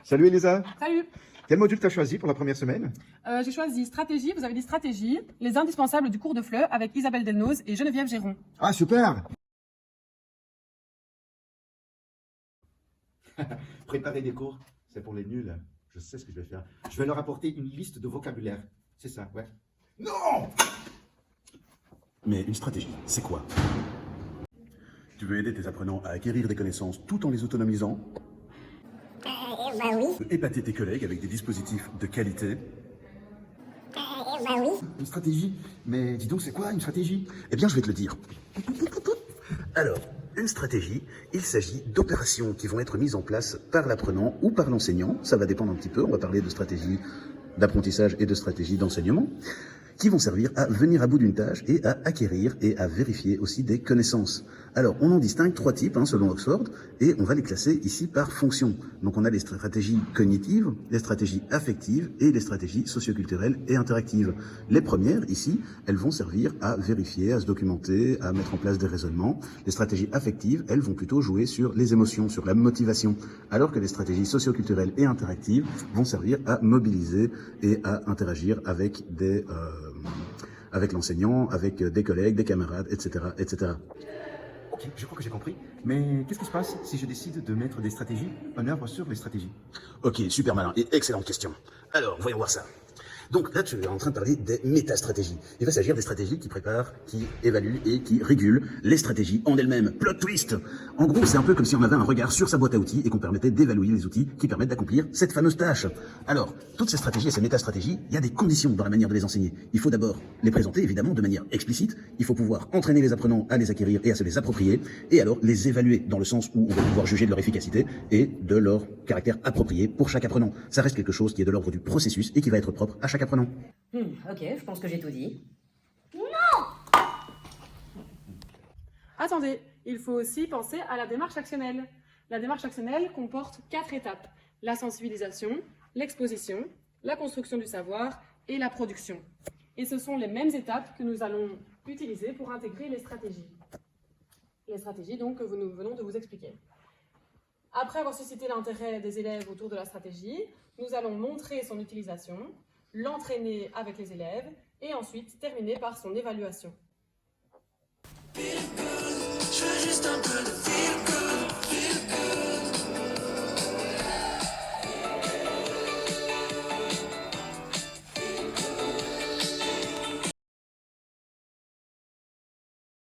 Salut Elisa, Salut. quel module tu as choisi pour la première semaine? J'ai choisi stratégie, vous avez dit stratégie, les indispensables du cours de FLE avec Isabelle Delnoz et Geneviève Géron. Ah super. Préparer des cours, c'est pour les nuls. Je sais ce que je vais faire. Je vais leur apporter une liste de vocabulaire. C'est ça, ouais. Non! Mais une stratégie, c'est quoi? Tu veux aider tes apprenants à acquérir des connaissances tout en les autonomisant? Bah oui. Tu veux épater tes collègues avec des dispositifs de qualité? Bah oui. Une stratégie? Mais dis donc, c'est quoi une stratégie? Eh bien, je vais te le dire. Alors, une stratégie, il s'agit d'opérations qui vont être mises en place par l'apprenant ou par l'enseignant. Ça va dépendre un petit peu, on va parler de stratégie d'apprentissage et de stratégie d'enseignement, qui vont servir à venir à bout d'une tâche et à acquérir et à vérifier aussi des connaissances. Alors, on en distingue trois types, selon Oxford, et on va les classer ici par fonction. Donc, on a les stratégies cognitives, les stratégies affectives et les stratégies socioculturelles et interactives. Les premières, ici, elles vont servir à vérifier, à se documenter, à mettre en place des raisonnements. Les stratégies affectives, elles vont plutôt jouer sur les émotions, sur la motivation, alors que les stratégies socioculturelles et interactives vont servir à mobiliser et à interagir avec avec l'enseignant, avec des collègues, des camarades, etc., etc. Ok, je crois que j'ai compris. Mais qu'est-ce qui se passe si je décide de mettre des stratégies en œuvre sur les stratégies? Ok, super malin et excellente question. Alors, voyons voir ça. Donc là, tu es en train de parler des métastratégies. Il va s'agir des stratégies qui préparent, qui évaluent et qui régulent les stratégies en elles-mêmes. Plot twist! En gros, c'est un peu comme si on avait un regard sur sa boîte à outils et qu'on permettait d'évaluer les outils qui permettent d'accomplir cette fameuse tâche. Alors, toutes ces stratégies et ces métastratégies, il y a des conditions dans la manière de les enseigner. Il faut d'abord les présenter, évidemment, de manière explicite. Il faut pouvoir entraîner les apprenants à les acquérir et à se les approprier. Et alors, les évaluer dans le sens où on va pouvoir juger de leur efficacité et de leur caractère approprié pour chaque apprenant. Ça reste quelque chose qui est de l'ordre du processus et qui va être propre à chaque apprenant. Ok, je pense que j'ai tout dit. Attendez, il faut aussi penser à la démarche actionnelle. La démarche actionnelle comporte 4 étapes. La sensibilisation, l'exposition, la construction du savoir et la production. Et ce sont les mêmes étapes que nous allons utiliser pour intégrer les stratégies. Les stratégies donc que nous venons de vous expliquer. Après avoir suscité l'intérêt des élèves autour de la stratégie, nous allons montrer son utilisation, l'entraîner avec les élèves et ensuite terminer par son évaluation.